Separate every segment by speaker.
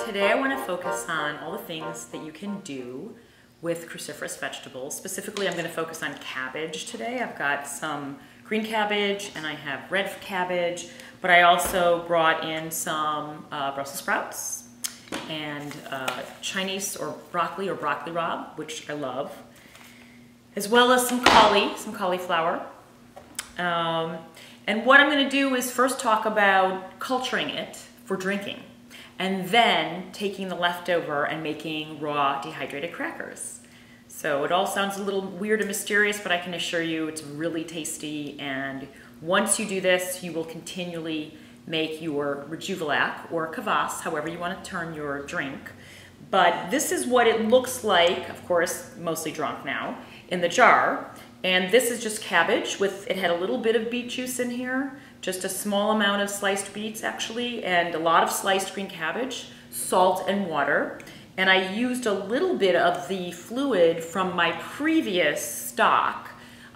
Speaker 1: Today I want to focus on all the things that you can do with cruciferous vegetables. Specifically, I'm going to focus on cabbage today. I've got some green cabbage and I have red cabbage, but I also brought in some Brussels sprouts and Chinese or broccoli rabe, which I love, as well as some cauliflower. And what I'm going to do is first talk about culturing it for drinking, and then taking the leftover and making raw dehydrated crackers. So it all sounds a little weird and mysterious, but I can assure you it's really tasty. And once you do this, you will continually make your rejuvelac or kvass, however you want to term your drink. But this is what it looks like, of course, mostly drunk now, in the jar. And this is just cabbage it had a little bit of beet juice in here, just a small amount of sliced beets actually, and a lot of sliced green cabbage, salt and water. And I used a little bit of the fluid from my previous stock.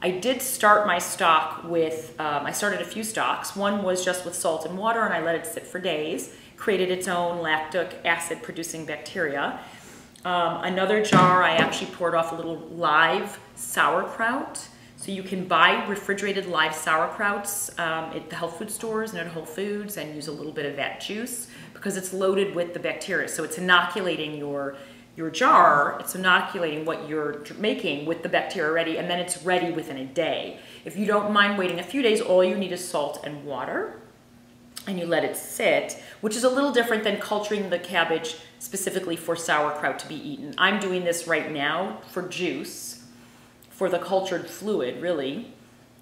Speaker 1: I did start my stock with, I started a few stocks. One was just with salt and water and I let it sit for days, created its own lactic acid producing bacteria. Another jar, I actually poured off a little live sauerkraut. So you can buy refrigerated live sauerkrauts at the health food stores and at Whole Foods, and use a little bit of that juice because it's loaded with the bacteria. So it's inoculating your jar, it's inoculating what you're making with the bacteria ready, and then it's ready within a day. If you don't mind waiting a few days, all you need is salt and water, and you let it sit, which is a little different than culturing the cabbage specifically for sauerkraut to be eaten. I'm doing this right now for juice, for the cultured fluid, really,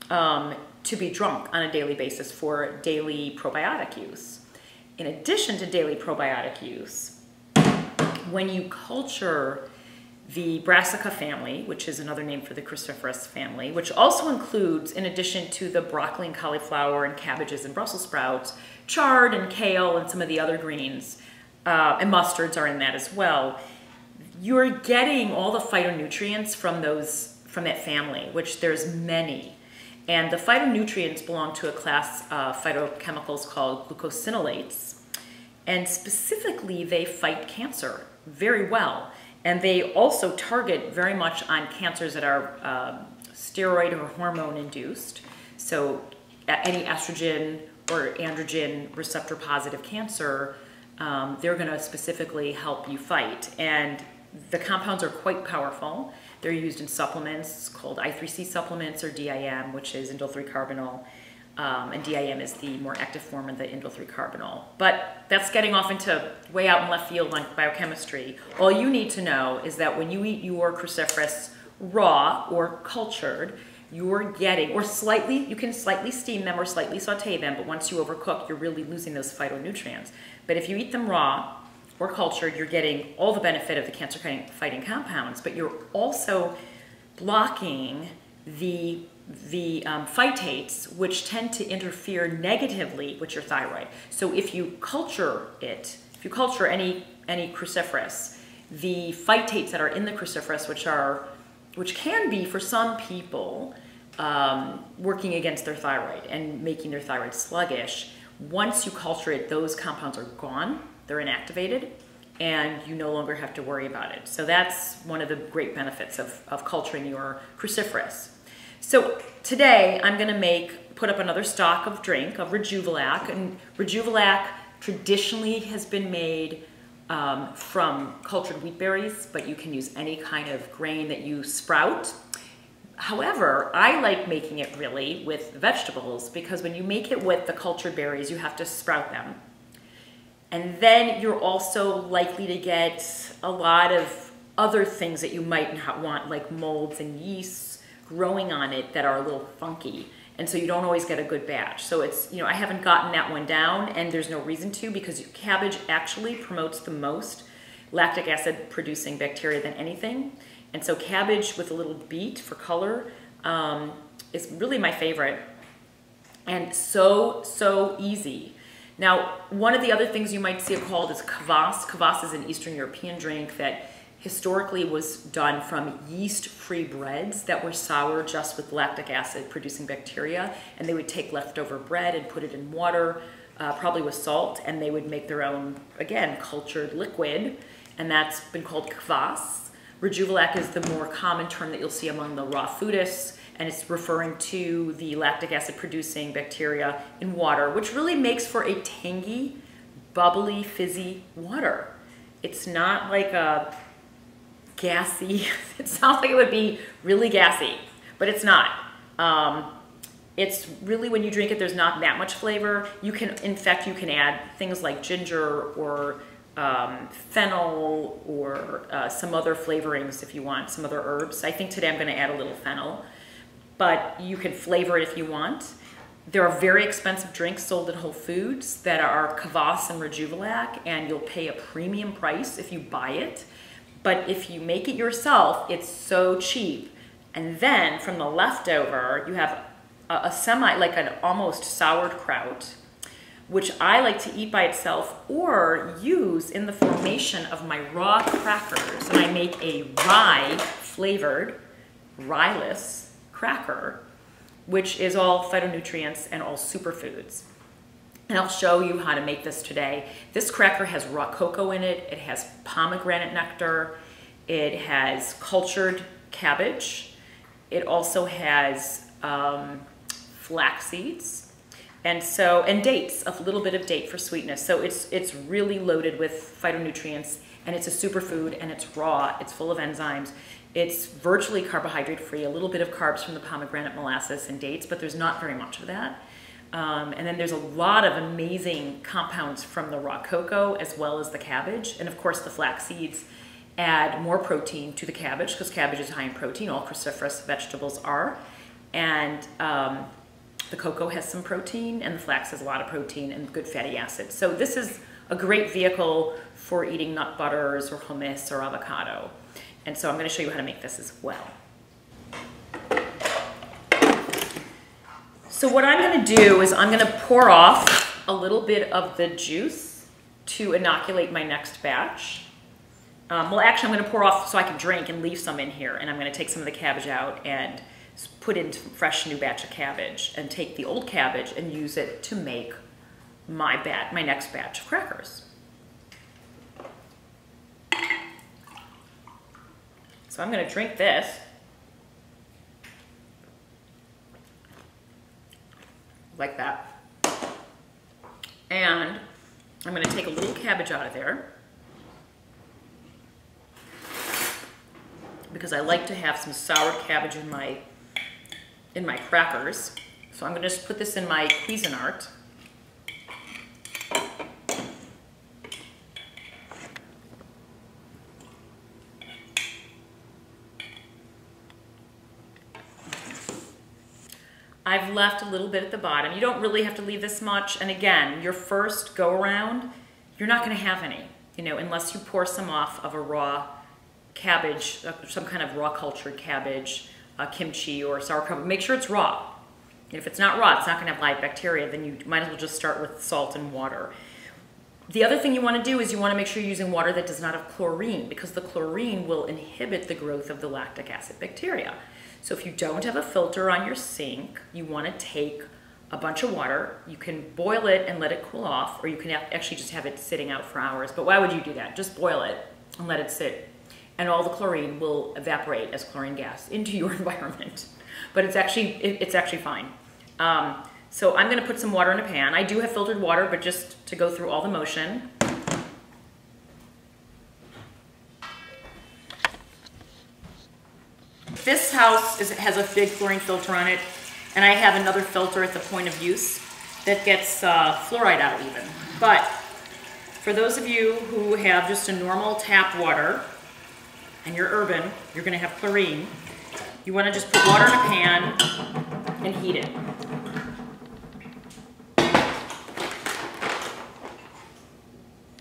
Speaker 1: to be drunk on a daily basis for daily probiotic use. In addition to daily probiotic use, when you culture the brassica family, which is another name for the cruciferous family, which also includes, in addition to the broccoli and cauliflower and cabbages and Brussels sprouts, chard and kale and some of the other greens, and mustards are in that as well, you're getting all the phytonutrients from that family, which there's many. And the phytonutrients belong to a class of phytochemicals called glucosinolates. And specifically, they fight cancer very well. And they also target very much on cancers that are steroid or hormone induced. So any estrogen or androgen receptor positive cancer, they're going to specifically help you fight. And the compounds are quite powerful. They're used in supplements called I3C supplements or DIM, which is indole-3-carbinol. And DIM is the more active form of the indole-3-carbinol. But that's getting off into way out in left field like biochemistry. All you need to know is that when you eat your cruciferous raw or cultured, you're getting, or slightly, you can slightly steam them or slightly saute them, but once you overcook, you're really losing those phytonutrients. But if you eat them raw or cultured, you're getting all the benefit of the cancer-fighting compounds, but you're also blocking the phytates, which tend to interfere negatively with your thyroid. So if you culture it, if you culture any cruciferous, the phytates that are in the cruciferous, which can be for some people working against their thyroid and making their thyroid sluggish, once you culture it, those compounds are gone. They're inactivated, and you no longer have to worry about it. So that's one of the great benefits of culturing your cruciferous. So today I'm going to put up another stock of drink of rejuvelac, and rejuvelac traditionally has been made from cultured wheat berries, but you can use any kind of grain that you sprout. However, I like making it really with vegetables, because when you make it with the cultured berries, you have to sprout them. And then you're also likely to get a lot of other things that you might not want, like molds and yeasts growing on it that are a little funky. And so you don't always get a good batch. So it's, I haven't gotten that one down, and there's no reason to, because cabbage actually promotes the most lactic acid producing bacteria than anything. And so cabbage with a little beet for color is really my favorite, and so easy. Now, one of the other things you might see it called is kvass. Kvass is an Eastern European drink that historically was done from yeast-free breads that were sour just with lactic acid producing bacteria, and they would take leftover bread and put it in water, probably with salt, and they would make their own, again, cultured liquid, and that's been called kvass. Rejuvelac is the more common term that you'll see among the raw foodists, and it's referring to the lactic acid producing bacteria in water, which really makes for a tangy, bubbly, fizzy water. It's not like a gassy, it sounds like it would be really gassy, but it's not. It's really, when you drink it, there's not that much flavor. You can, in fact, you can add things like ginger or fennel or some other flavorings if you want, some other herbs. I think today I'm going to add a little fennel, but you can flavor it if you want. There are very expensive drinks sold at Whole Foods that are kvass and rejuvelac, and you'll pay a premium price if you buy it. But if you make it yourself, it's so cheap. And then from the leftover, you have a semi, like an almost sauerkraut, which I like to eat by itself or use in the formation of my raw crackers. And I make a rye-flavored, rye-less cracker, which is all phytonutrients and all superfoods. And I'll show you how to make this today. This cracker has raw cocoa in it, it has pomegranate nectar, it has cultured cabbage, it also has flax seeds, and dates, a little bit of date for sweetness. So it's really loaded with phytonutrients, and it's a superfood, and it's raw, it's full of enzymes. It's virtually carbohydrate free, a little bit of carbs from the pomegranate molasses and dates, but there's not very much of that. And then there's a lot of amazing compounds from the raw cocoa as well as the cabbage. And of course the flax seeds add more protein to the cabbage because cabbage is high in protein, all cruciferous vegetables are. And the cocoa has some protein and the flax has a lot of protein and good fatty acids. So this is a great vehicle for eating nut butters or hummus or avocado. And so I'm going to show you how to make this as well. So what I'm going to do is I'm going to pour off a little bit of the juice to inoculate my next batch. Well, actually, I'm going to pour off so I can drink and leave some in here. And I'm going to take some of the cabbage out and put in a fresh new batch of cabbage and take the old cabbage and use it to make my next batch of crackers. So I'm going to drink this. Like that. And I'm going to take a little cabbage out of there because I like to have some sour cabbage in my crackers. So I'm going to just put this in my Cuisinart. I've left a little bit at the bottom. You don't really have to leave this much. And again, your first go around, you're not going to have any, unless you pour some off of a raw cabbage, some kind of raw cultured cabbage, kimchi or sauerkraut. Make sure it's raw. And if it's not raw, it's not going to have live bacteria. Then you might as well just start with salt and water. The other thing you want to do is you want to make sure you're using water that does not have chlorine, because the chlorine will inhibit the growth of the lactic acid bacteria. So if you don't have a filter on your sink, you want to take a bunch of water. You can boil it and let it cool off, or you can actually just have it sitting out for hours. But why would you do that? Just boil it and let it sit. And all the chlorine will evaporate as chlorine gas into your environment. But it's actually fine. So I'm going to put some water in a pan. I do have filtered water, but just to go through all the motion. This house has a big chlorine filter on it, and I have another filter at the point of use that gets fluoride out even. But for those of you who have just a normal tap water, and you're urban, you're going to have chlorine, you want to just put water in a pan and heat it.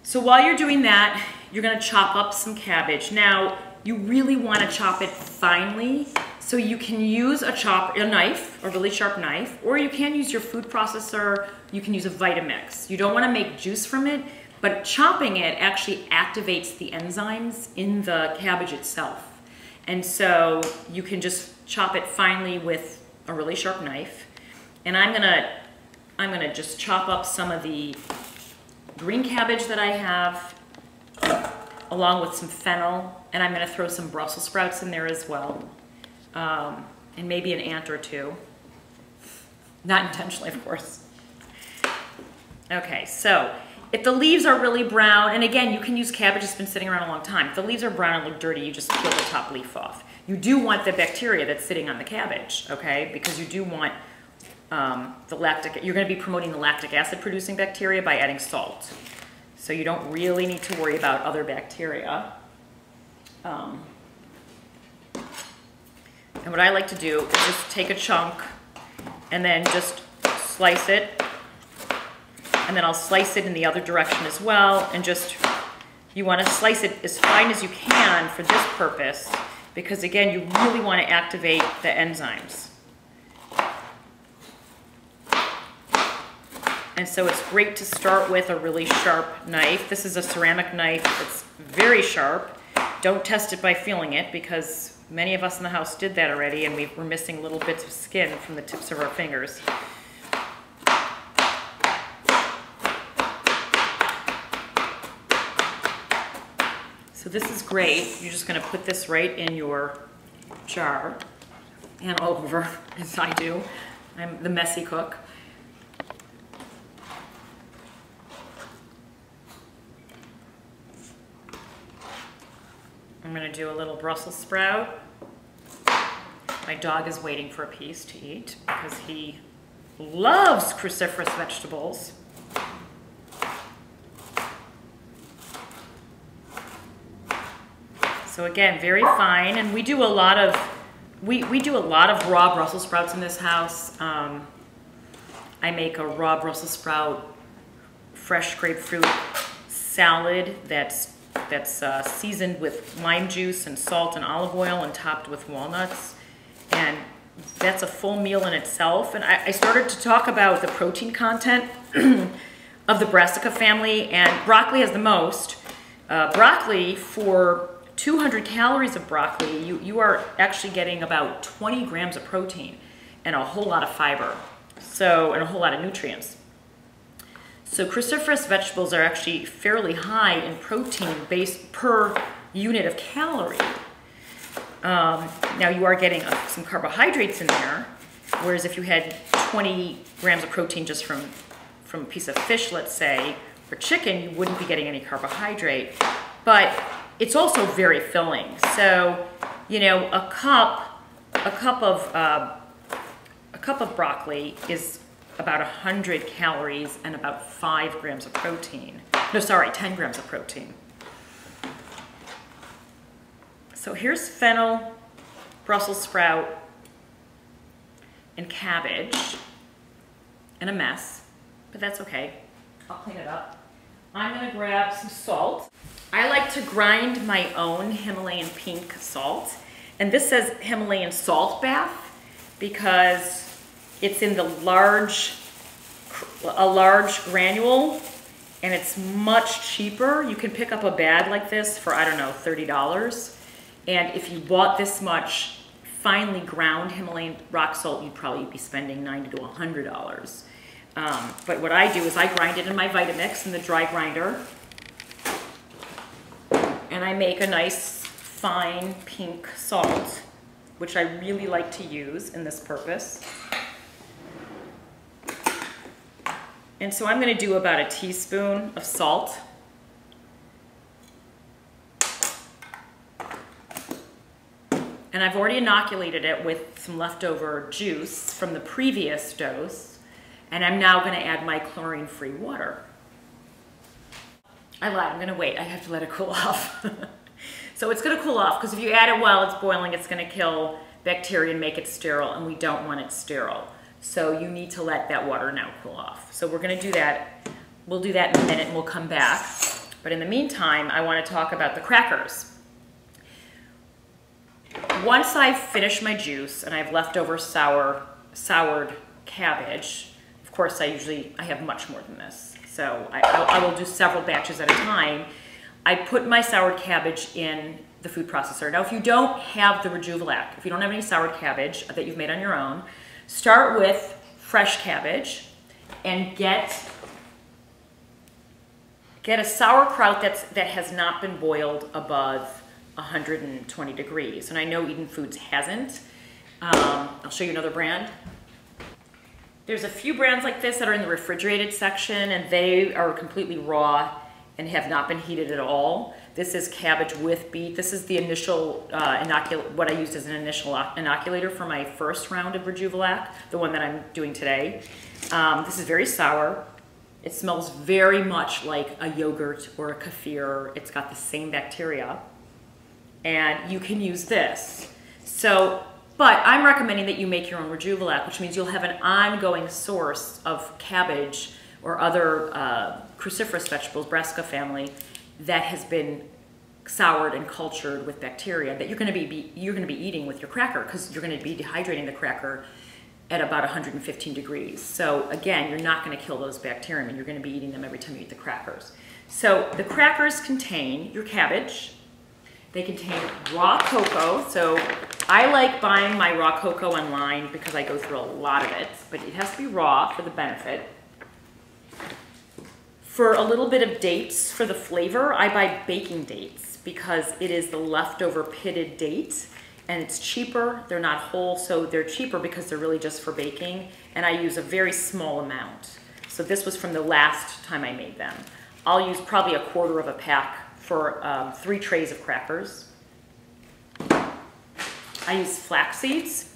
Speaker 1: So while you're doing that, you're going to chop up some cabbage. Now, you really want to chop it finely, so you can use a knife, a really sharp knife, or you can use your food processor, you can use a Vitamix. You don't want to make juice from it, but chopping it actually activates the enzymes in the cabbage itself. And so you can just chop it finely with a really sharp knife. And I'm going to I'm gonna just chop up some of the green cabbage that I have, along with some fennel, and I'm gonna throw some Brussels sprouts in there as well, and maybe an ant or two. Not intentionally, of course. Okay, so if the leaves are really brown, and again, you can use cabbage that's been sitting around a long time. If the leaves are brown and look dirty, you just peel the top leaf off. You do want the bacteria that's sitting on the cabbage, okay? Because you do want you're gonna be promoting the lactic acid producing bacteria by adding salt. So you don't really need to worry about other bacteria. And what I like to do is just take a chunk and then just slice it. And then I'll slice it in the other direction as well. And just, you want to slice it as fine as you can for this purpose, because again, you really want to activate the enzymes. And so it's great to start with a really sharp knife. This is a ceramic knife. It's very sharp. Don't test it by feeling it, because many of us in the house did that already, and we're missing little bits of skin from the tips of our fingers. So this is great. You're just going to put this right in your jar and over, as I do. I'm the messy cook. I'm going to do a little Brussels sprout. My dog is waiting for a piece to eat because he loves cruciferous vegetables. So again, very fine, and we do a lot of raw Brussels sprouts in this house. I make a raw Brussels sprout fresh grapefruit salad that's seasoned with lime juice and salt and olive oil and topped with walnuts, and that's a full meal in itself. And I started to talk about the protein content of the brassica family, and broccoli has the most. Broccoli, for 200 calories of broccoli, you are actually getting about 20 grams of protein and a whole lot of fiber, and a whole lot of nutrients. So cruciferous vegetables are actually fairly high in protein based per unit of calorie. Now you are getting some carbohydrates in there, whereas if you had 20 grams of protein just from a piece of fish, let's say, or chicken, you wouldn't be getting any carbohydrate. But it's also very filling. So, you know, a cup of broccoli is about 100 calories and about 5 grams of protein. No, sorry, 10 grams of protein. So here's fennel, Brussels sprout, and cabbage, and a mess, but that's okay. I'll clean it up. I'm gonna grab some salt. I like to grind my own Himalayan pink salt, and this says Himalayan salt bath because it's in a large granule, and it's much cheaper. You can pick up a bag like this for, I don't know, $30. And if you bought this much finely ground Himalayan rock salt, you'd probably be spending $90 to $100. But what I do is I grind it in my Vitamix in the dry grinder, and I make a nice fine pink salt, which I really like to use in this purpose. And so I'm going to do about a teaspoon of salt. And I've already inoculated it with some leftover juice from the previous dose. And I'm now going to add my chlorine-free water. I lied, I'm going to wait. I have to let it cool off. So it's going to cool off, because if you add it while it's boiling, it's going to kill bacteria and make it sterile, and we don't want it sterile. So you need to let that water now cool off. So we're going to do that. We'll do that in a minute, and we'll come back. But in the meantime, I want to talk about the crackers. Once I've finished my juice and I've leftover soured cabbage, of course I have much more than this, so I will do several batches at a time. I put my soured cabbage in the food processor. Now if you don't have the rejuvelac, if you don't have any soured cabbage that you've made on your own, start with fresh cabbage and get a sauerkraut that has not been boiled above 120 degrees. And I know Eden Foods hasn't. I'll show you another brand. There's a few brands like this that are in the refrigerated section, and they are completely raw and have not been heated at all. This is cabbage with beet. This is the initial what I used as an initial inoculator for my first round of rejuvelac, the one that I'm doing today. This is very sour. It smells very much like a yogurt or a kefir. It's got the same bacteria, and you can use this. But I'm recommending that you make your own rejuvelac, which means you'll have an ongoing source of cabbage or other cruciferous vegetables, brassica family, that has been soured and cultured with bacteria that you're going to be eating with your cracker, because you're going to be dehydrating the cracker at about 115 degrees. So again, you're not going to kill those bacteria, and you're going to be eating them every time you eat the crackers. So the crackers contain your cabbage. They contain raw cocoa. So I like buying my raw cocoa online because I go through a lot of it, but it has to be raw for the benefit. For a little bit of dates for the flavor, I buy baking dates because it is the leftover pitted date, and it's cheaper. They're not whole, so they're cheaper because they're really just for baking, and I use a very small amount. So this was from the last time I made them. I'll use probably a quarter of a pack for 3 trays of crackers. I use flax seeds.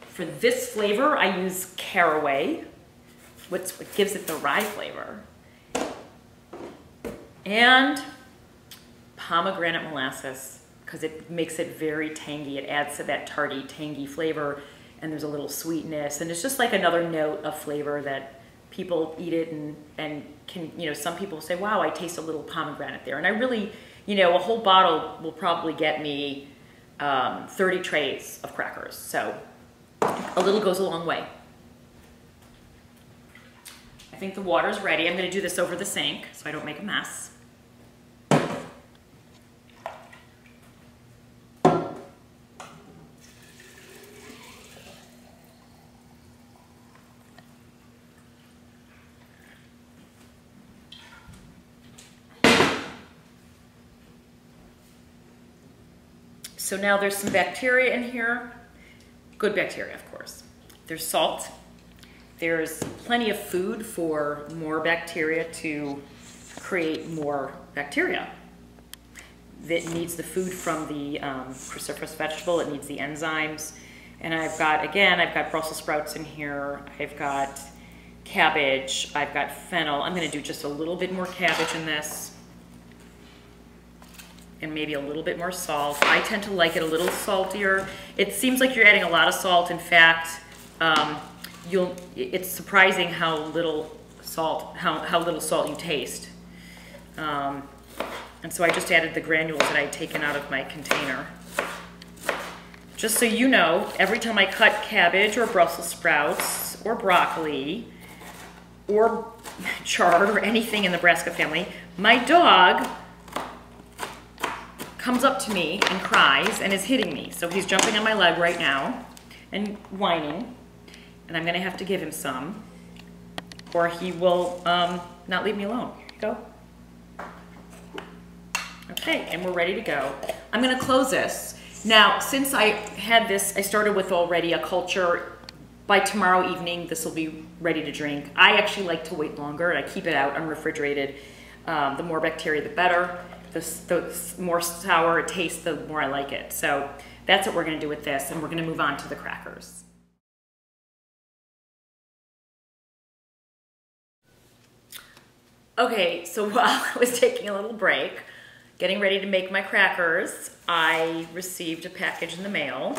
Speaker 1: For this flavor, I use caraway, what gives it the rye flavor. And pomegranate molasses, because it makes it very tangy. It adds to that tarty, tangy flavor, and there's a little sweetness, and it's just like another note of flavor that people eat it and can, some people say, wow, I taste a little pomegranate there. And I really, a whole bottle will probably get me 30 trays of crackers. So a little goes a long way. I think the water's ready. I'm going to do this over the sink so I don't make a mess. So now there's some bacteria in here, good bacteria, of course. There's salt. There's plenty of food for more bacteria to create more bacteria. It needs the food from the cruciferous vegetable. It needs the enzymes. And I've got Brussels sprouts in here. I've got cabbage. I've got fennel. I'm going to do just a little bit more cabbage in this, and maybe a little bit more salt. I tend to like it a little saltier. It seems like you're adding a lot of salt. In fact, it's surprising how little salt you taste. And so I just added the granules that I had taken out of my container. Just so you know, every time I cut cabbage or Brussels sprouts or broccoli or chard or anything in the brassica family, my dog comes up to me and cries and is hitting me. So he's jumping on my leg right now and whining, and I'm gonna have to give him some, or he will not leave me alone. Here you go. Okay, and we're ready to go. I'm gonna close this. Now, since I had this, I started with already a culture. By tomorrow evening, this will be ready to drink. I actually like to wait longer, and I keep it out unrefrigerated. The more bacteria, the better. The more sour it tastes, the more I like it. So that's what we're going to do with this, and we're going to move on to the crackers. Okay, so while I was taking a little break, getting ready to make my crackers, I received a package in the mail,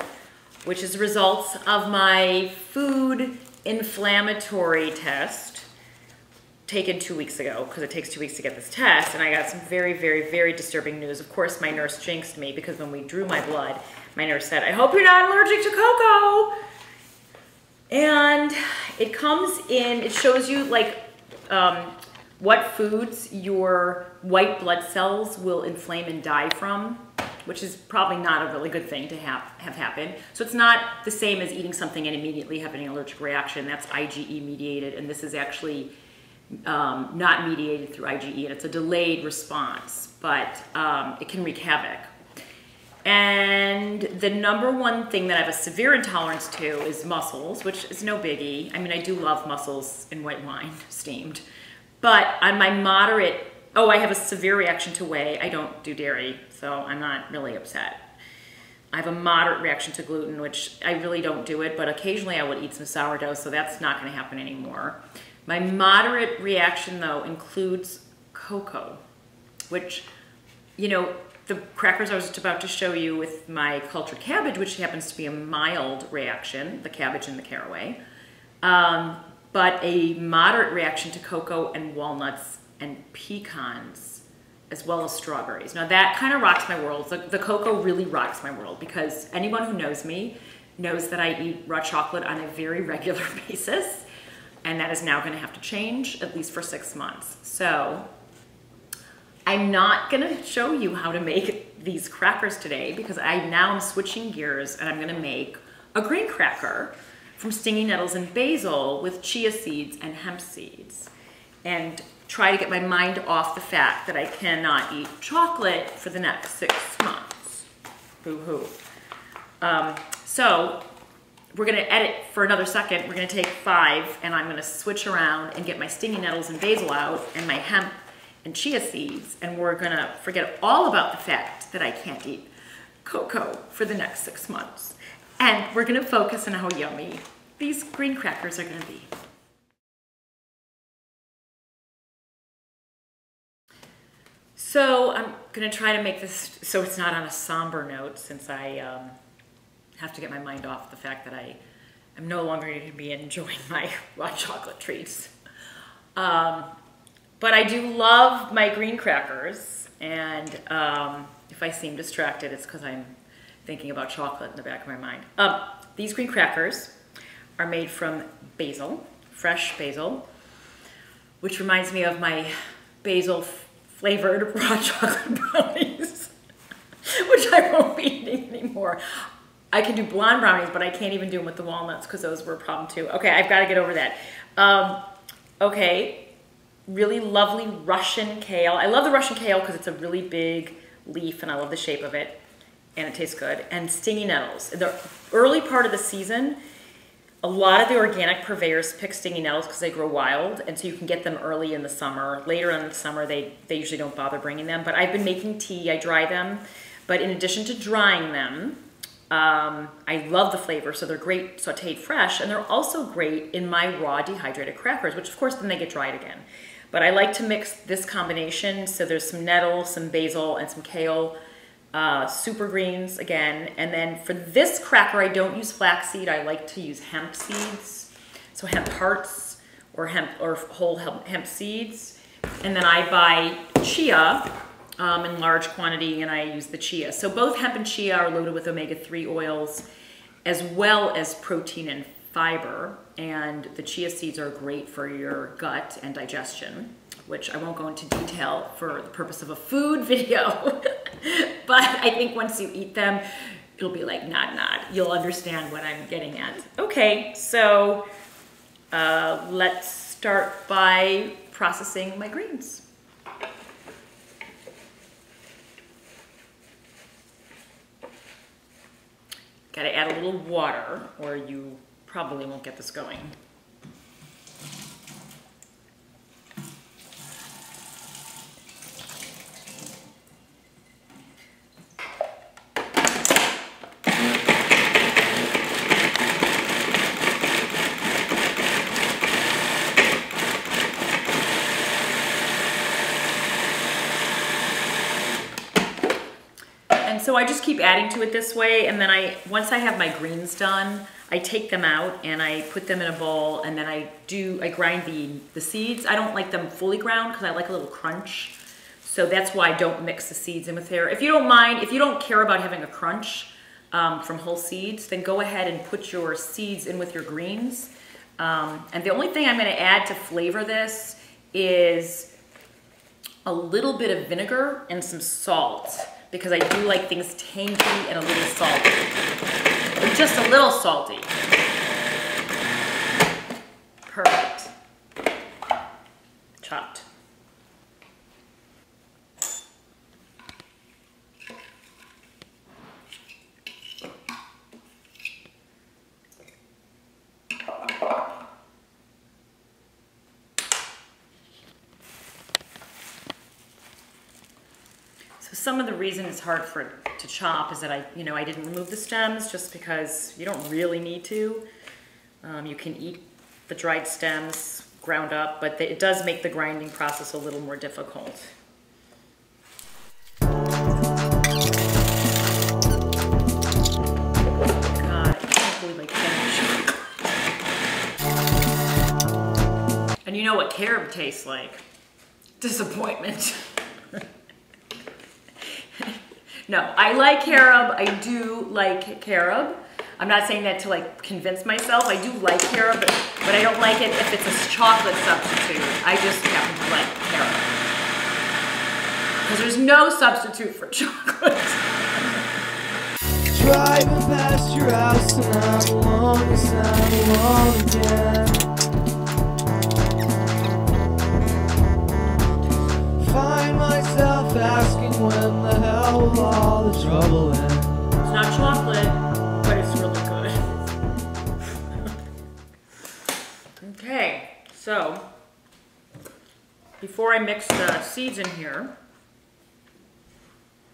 Speaker 1: which is the results of my food inflammatory test taken 2 weeks ago, because it takes 2 weeks to get this test, and I got some very, very, very disturbing news. Of course, my nurse jinxed me, because when we drew my blood, my nurse said, I hope you're not allergic to cocoa. And it comes in, it shows you like what foods your white blood cells will inflame and die from, which is probably not a really good thing to have happen. So it's not the same as eating something and immediately having an allergic reaction. That's IgE mediated, and this is actually not mediated through IgE, and it's a delayed response, but it can wreak havoc. And the number one thing that I have a severe intolerance to is mussels, which is no biggie. I mean, I do love mussels in white wine, steamed. But on my moderate, I have a severe reaction to whey. I don't do dairy, so I'm not really upset. I have a moderate reaction to gluten, which I really don't do it, but occasionally I would eat some sourdough, so that's not gonna happen anymore. My moderate reaction, though, includes cocoa, which, you know, the crackers I was just about to show you with my cultured cabbage, which happens to be a mild reaction, the cabbage and the caraway, but a moderate reaction to cocoa and walnuts and pecans, as well as strawberries. Now that kind of rocks my world. The cocoa really rocks my world, because anyone who knows me knows that I eat raw chocolate on a very regular basis, and that is now gonna have to change, at least for 6 months. So I'm not gonna show you how to make these crackers today, because I now am switching gears and I'm gonna make a green cracker from stinging nettles and basil with chia seeds and hemp seeds, and try to get my mind off the fact that I cannot eat chocolate for the next 6 months. Boo-hoo. So we're gonna edit for another second. We're gonna take 5 and I'm gonna switch around and get my stinging nettles and basil out and my hemp and chia seeds, and we're gonna forget all about the fact that I can't eat cocoa for the next 6 months. And we're gonna focus on how yummy these green crackers are gonna be. So I'm gonna try to make this so it's not on a somber note, since I have to get my mind off the fact that I am no longer going to be enjoying my raw chocolate treats. But I do love my green crackers, and if I seem distracted, it's because I'm thinking about chocolate in the back of my mind. These green crackers are made from basil, fresh basil, which reminds me of my basil flavored raw chocolate brownies, which I won't be eating anymore. I can do blonde brownies, but I can't even do them with the walnuts, because those were a problem too. Okay, I've got to get over that. Okay, really lovely Russian kale. I love the Russian kale because it's a really big leaf and I love the shape of it and it tastes good. And stinging nettles. In the early part of the season, a lot of the organic purveyors pick stinging nettles because they grow wild, and so you can get them early in the summer. Later in the summer, they usually don't bother bringing them. But I've been making tea, I dry them. But in addition to drying them, I love the flavor, so they're great sauteed fresh, and they're also great in my raw dehydrated crackers, which of course then they get dried again. But I like to mix this combination, so there's some nettle, some basil, and some kale, super greens again. And then for this cracker, I don't use flaxseed, I like to use hemp seeds, so hemp hearts or whole hemp seeds. And then I buy chia in large quantity, and I use the chia. So both hemp and chia are loaded with omega-3 oils, as well as protein and fiber. And the chia seeds are great for your gut and digestion, which I won't go into detail for the purpose of a food video. But I think once you eat them, it'll be like nod nod. You'll understand what I'm getting at. Okay, so let's start by processing my greens. Gotta add a little water or you probably won't get this going. So I just keep adding to it this way, and then once I have my greens done, I take them out and I put them in a bowl, and then I grind the seeds. I don't like them fully ground because I like a little crunch. So that's why I don't mix the seeds in with there. If you don't mind, if you don't care about having a crunch from whole seeds, then go ahead and put your seeds in with your greens. And the only thing I'm gonna add to flavor this is a little bit of vinegar and some salt. because I do like things tangy and a little salty. Or just a little salty. Perfect. Chopped. So some of the reason it's hard for it to chop is that I didn't remove the stems just because you don't really need to. You can eat the dried stems ground up, but it does make the grinding process a little more difficult. God, I can't believe I finished. And you know what carob tastes like? Disappointment. No, I like carob. I do like carob. I'm not saying that to like convince myself. I do like carob, but I don't like it if it's a chocolate substitute. I just happen to like carob. Because there's no substitute for chocolate.
Speaker 2: Driving past your house and I'm alone, yes, I'm alone again. Find myself asking when the hell will all the trouble end.
Speaker 1: It's not chocolate, but it's really good. Okay, so before I mix the seeds in here,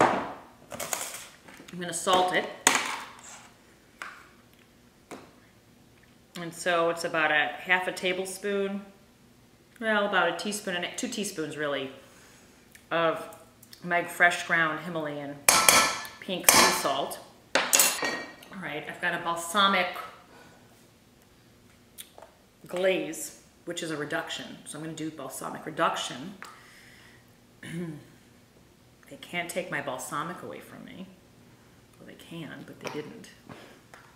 Speaker 1: I'm going to salt it. And so it's about a half a tablespoon, well, about a teaspoon and 2 teaspoons really, of my fresh ground Himalayan pink sea salt. All right, I've got a balsamic glaze, which is a reduction. So I'm going to do balsamic reduction. They can't take my balsamic away from me. Well, they can, but they didn't.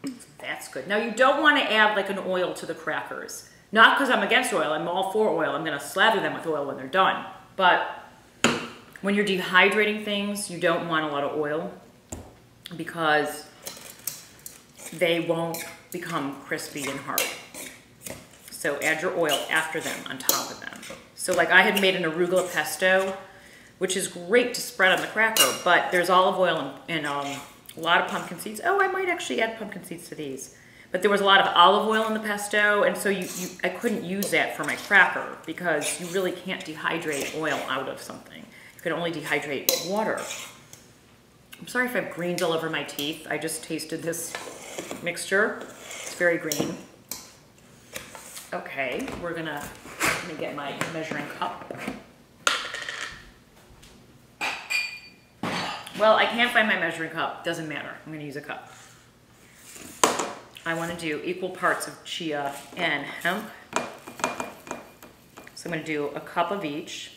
Speaker 1: So that's good. Now you don't want to add like an oil to the crackers. Not because I'm against oil. I'm all for oil. I'm going to slather them with oil when they're done. But when you're dehydrating things, you don't want a lot of oil because they won't become crispy and hard. So add your oil after them, on top of them. So like I had made an arugula pesto, which is great to spread on the cracker, but there's olive oil and a lot of pumpkin seeds. Oh, I might actually add pumpkin seeds to these. But there was a lot of olive oil in the pesto, and so I couldn't use that for my cracker because you really can't dehydrate oil out of something. You can only dehydrate water. I'm sorry if I have greens all over my teeth. I just tasted this mixture. It's very green. Okay, let me get my measuring cup. Well, I can't find my measuring cup. Doesn't matter. I'm going to use a cup. I want to do equal parts of chia and hemp. So I'm going to do a cup of each.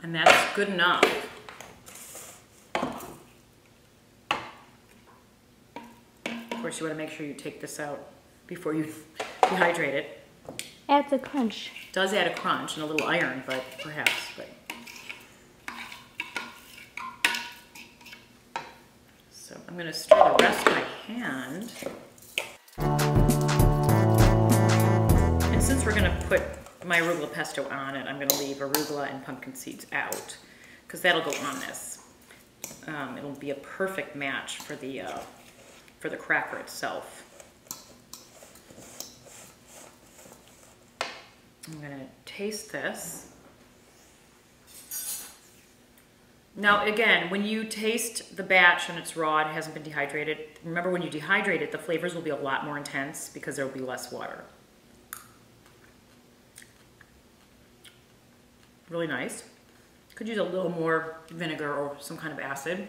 Speaker 1: And that's good enough. Of course, you want to make sure you take this out before you dehydrate it.
Speaker 3: Adds a crunch.
Speaker 1: It does add a crunch and a little iron, but perhaps. So I'm going to stir the rest by hand. And since we're going to put my arugula pesto on it, I'm going to leave arugula and pumpkin seeds out because that'll go on this. It'll be a perfect match for the cracker itself. I'm going to taste this. Now again, when you taste the batch and it's raw, it hasn't been dehydrated, remember when you dehydrate it, the flavors will be a lot more intense because there will be less water. Really nice. Could use a little more vinegar or some kind of acid.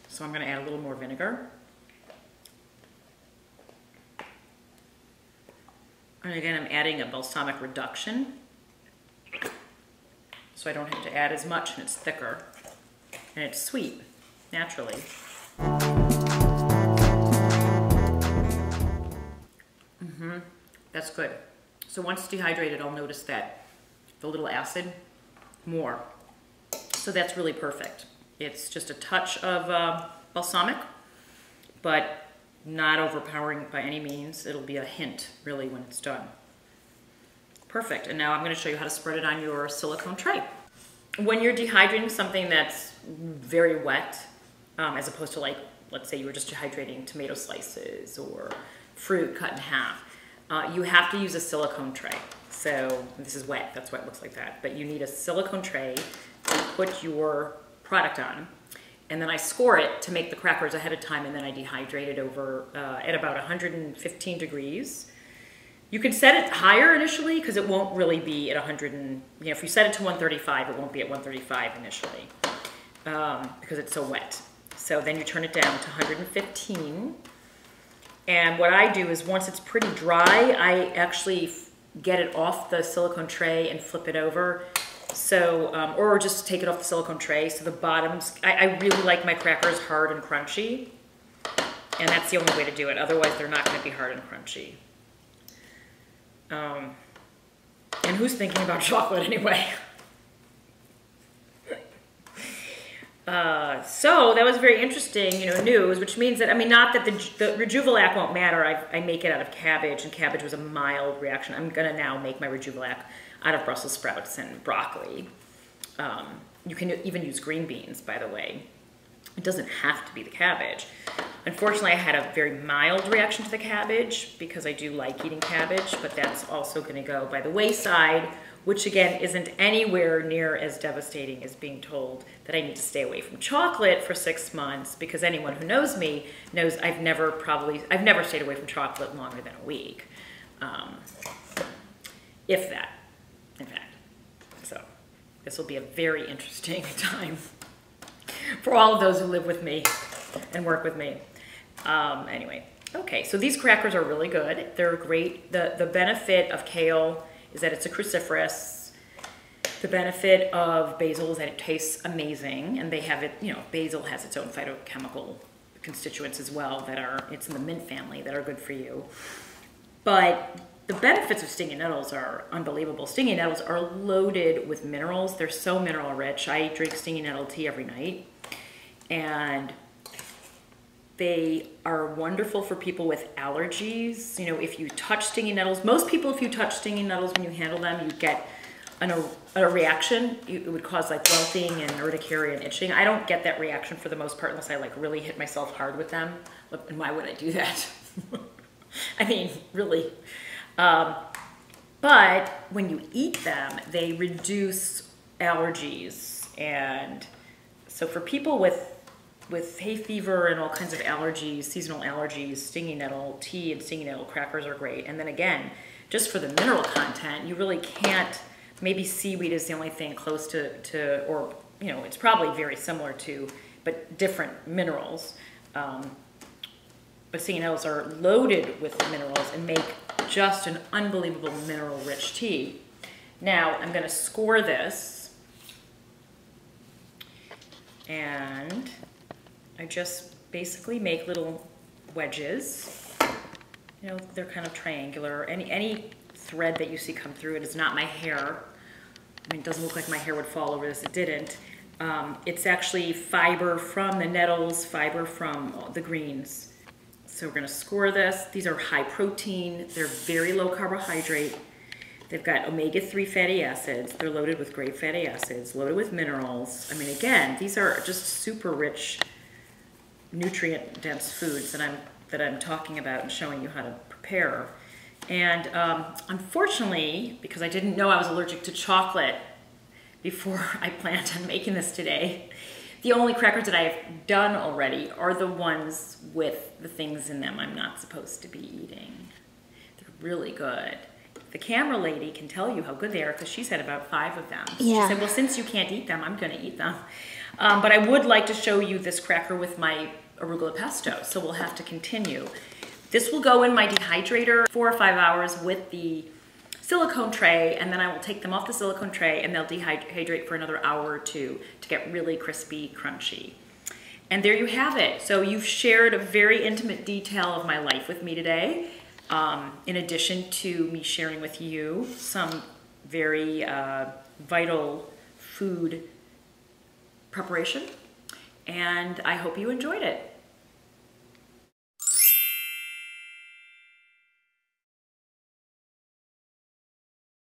Speaker 1: So I'm going to add a little more vinegar. And again, I'm adding a balsamic reduction. So I don't have to add as much, and it's thicker. And it's sweet, naturally. That's good. So once it's dehydrated, I'll notice that the little acid more. So that's really perfect. It's just a touch of balsamic, but not overpowering by any means. It'll be a hint, really, when it's done. Perfect. And now I'm going to show you how to spread it on your silicone tray. When you're dehydrating something that's very wet, as opposed to, like, let's say you were just dehydrating tomato slices or fruit cut in half, you have to use a silicone tray. So this is wet, that's why it looks like that. But you need a silicone tray to put your product on. And then I score it to make the crackers ahead of time, and then I dehydrate it over at about 115 degrees. You can set it higher initially because it won't really be at 100 and, you know, if you set it to 135, it won't be at 135 initially because it's so wet. So then you turn it down to 115. And what I do is once it's pretty dry, I actually get it off the silicone tray and flip it over. So, or just take it off the silicone tray. So the bottoms, I really like my crackers hard and crunchy. And that's the only way to do it. Otherwise, they're not going to be hard and crunchy. And who's thinking about chocolate anyway? So that was very interesting, you know, news, which means that, I mean, not that the rejuvelac won't matter. I make it out of cabbage, and cabbage was a mild reaction. I'm going to now make my rejuvelac out of Brussels sprouts and broccoli. You can even use green beans, by the way. It doesn't have to be the cabbage. Unfortunately, I had a very mild reaction to the cabbage because I do like eating cabbage, but that's also going to go by the wayside, which again isn't anywhere near as devastating as being told that I need to stay away from chocolate for 6 months, because anyone who knows me knows I've never stayed away from chocolate longer than a week. If that, in fact. So this will be a very interesting time for all of those who live with me and work with me. Anyway, okay, so these crackers are really good. They're great. The benefit of kale is that it's a cruciferous. The benefit of basil is that it tastes amazing, and they have it, you know, basil has its own phytochemical constituents as well that are, it's in the mint family, that are good for you. But the benefits of stinging nettles are unbelievable. Stinging nettles are loaded with minerals. They're so mineral rich. I drink stinging nettle tea every night, and they are wonderful for people with allergies. You know, if you touch stinging nettles, most people, if you touch stinging nettles when you handle them, you get a reaction. It would cause like welting and urticaria and itching. I don't get that reaction for the most part unless I like really hit myself hard with them. And why would I do that? I mean, really. But when you eat them, they reduce allergies. And so for people with hay fever and all kinds of allergies, seasonal allergies, stinging nettle tea and stinging nettle crackers are great. And then again, just for the mineral content, you really can't, maybe seaweed is the only thing close to or, you know, it's probably very similar to, but different minerals. But stinging nettles are loaded with minerals and make just an unbelievable mineral-rich tea. Now, I'm gonna score this, and I just basically make little wedges. You know, they're kind of triangular. Any thread that you see come through it is not my hair. I mean, it doesn't look like my hair would fall over this. It didn't. It's actually fiber from the nettles, fiber from the greens. So we're gonna score this. These are high protein. They're very low carbohydrate. They've got omega-3 fatty acids. They're loaded with great fatty acids, loaded with minerals. I mean, again, these are just super rich, nutrient-dense foods that I'm talking about and showing you how to prepare. And unfortunately, because I didn't know I was allergic to chocolate before I planned on making this today, the only crackers that I've done already are the ones with the things in them I'm not supposed to be eating. They're really good. the camera lady can tell you how good they are because she's had about 5 of them. So
Speaker 3: Yeah.
Speaker 1: She said, well, since you can't eat them, I'm going to eat them. But I would like to show you this cracker with my arugula pesto, so we'll have to continue. This will go in my dehydrator 4 or 5 hours with the silicone tray, and then I will take them off the silicone tray and they'll dehydrate for another hour or 2 to get really crispy, crunchy. And there you have it. So you've shared a very intimate detail of my life with me today, in addition to me sharing with you some very vital food preparation. And I hope you enjoyed it.